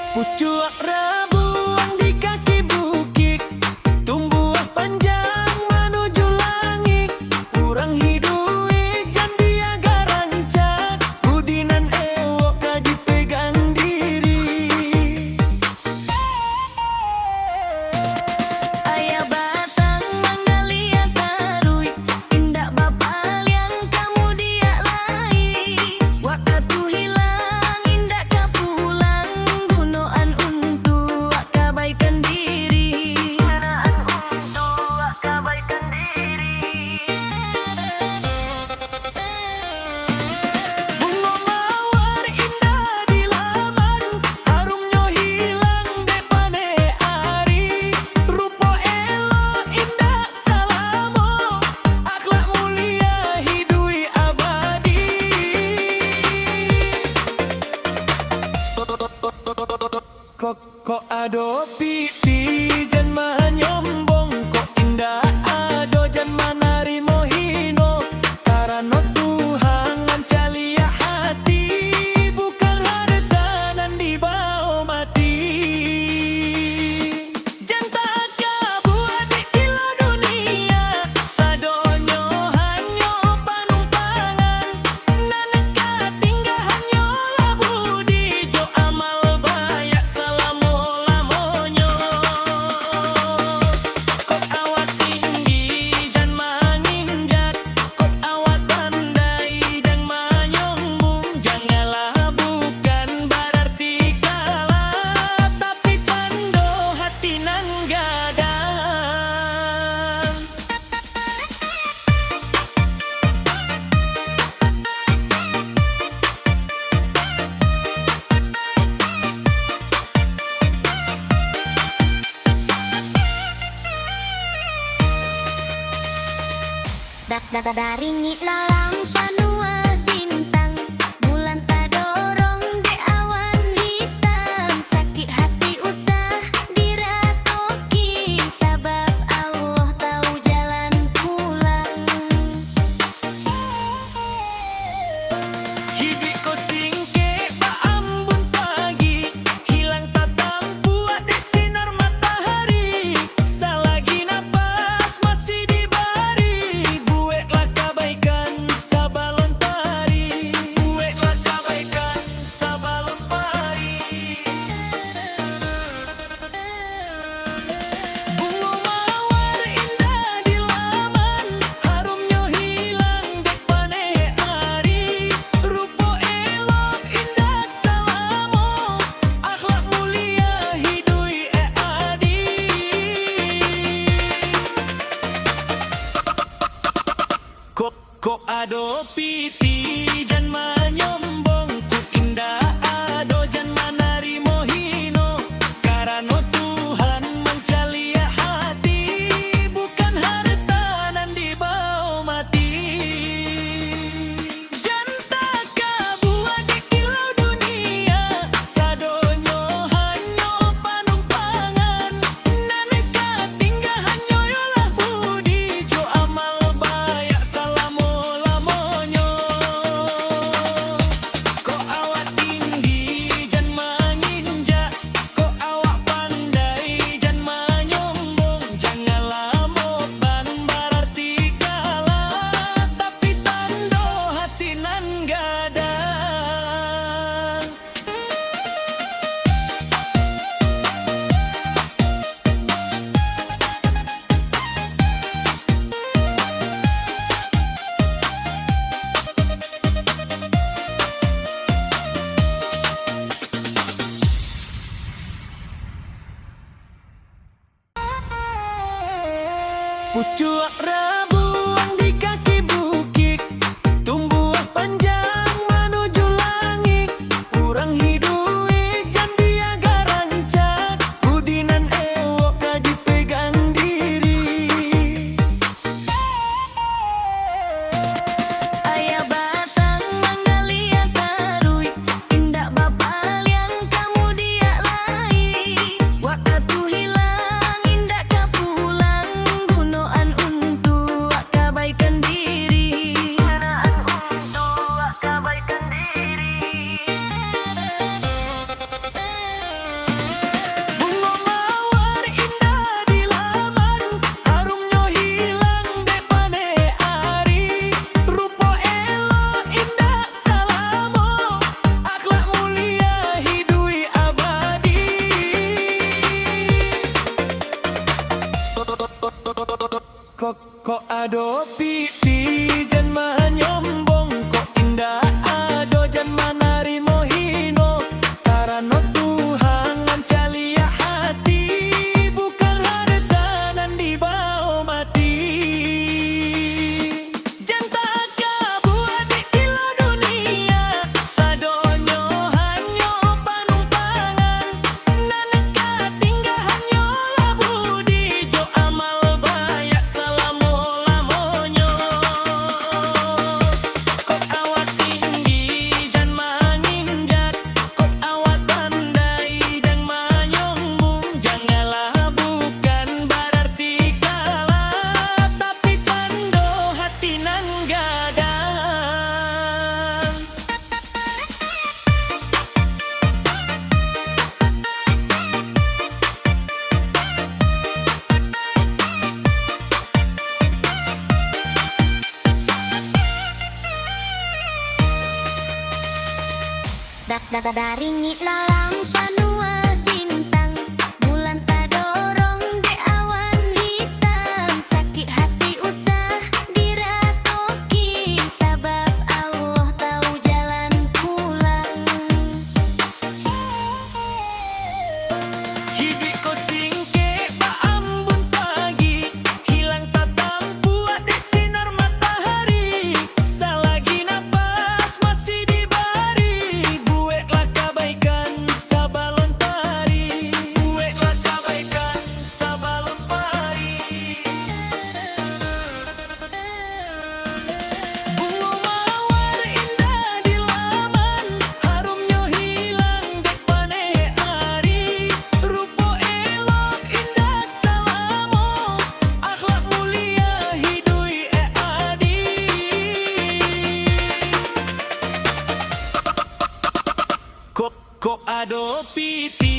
Pucuak rabuang di kaki bukit, tumbuh panjang menuju langit. Urang hidui jandia garancak, budinan ewok kaji pegang diri. Ayah batang manggalia tarui, indak bapal yang kamu dia lai. Waktu hilang indak kapulang, gunoan untuk kebaikan diri. Gunoan untuk kebaikan diri. Bunga mawar indah di laman, harumnya hilang depane ari. Rupa elo indah salamo, akhlak mulia hidui abadi. Kok ado piti jan manyombong, kok indah ado jan manarimo hino. Karena Tuhan ngancaliya hati, bukan harta nan dibawa mati. Jantaka buat di kilo dunia, sadonyo hanyo panumpangan. Naneka tinggal hanyo labudi, jo amal bayak salamo lamonyo. Kok awak tinggi jan manginjak, kok awak pandai dan manyombong. Janganlah bukan berarti kalah, tapi tando hati nan gadang. Dari ngit lalang panua bintang, bulan tadorong de awan hitam. Sakit hati usah diratoki, sabab Allah tahu jalan pulang. Hidup ko singke ba ambun pagi, hilang tatam buat dek sinar matahari. Selagi nafas masih diberi, buatlah kebaikan sabalon pari. Buatlah kebaikan sabalon pari. Bunga mawar indah di laman, harumnya hilang depane ari. Rupa elok indah salamo, akhlak mulia hidui adi. Kok ado piti jan manyombong, ku indah ado jan manarimo hino. Karena Tuhan mencaliya hati, bukan harta nan dibawa mati. Jantaka buat di kilo dunia, sadonyo hanyo panumpangan. Naneka tinggal hanyo yolah budi, jo amal bayak salamo lamonyo. Kok awak tinggi jan manginjak, kok awak pandai jan manyombong. Janganlah moban berarti kalah, tapi tando hati nan gadang. Pucuak rabuang di kaki bukit, tumbuh panjang menuju langit. Urang hidui jandia garancak, budinan ewok kaji pegang diri. Ayah batang manggalia tarui, indak bapal yang kamu dia lai. Waktu hilang indak kapulang, gunoan untuk ado piti jan manyombong kok indah ado jan manarimo hino karano Tuhan ngancali hati bukan harta nan dibawa mati jan tak buat di kilo dunia sadonyo hanyo panumpangan naneka tinggal hanyo labu di jo amal bayak salamo lamonyo kok awak tinggi jan manginjak kok awak pandai dan manyombong janganlah bukan berarti kalah tapi pando hati nan gadang. Daringit lalang panua bintang bulan tadorong de awan hitam sakit hati usah diratoki sabab Allah tahu jalan pulang Hidup ko singke pa ambon pagi hilang tatam buat dek sinar matahari selagi nafas masih dibari buatlah kebaikan sabalon pari buatlah kebaikan sabalon pari bunga mawar indah di laman harumnya hilang dek pane hari rupo elok indah salamo akhlak mulia hidui adi kok ado piti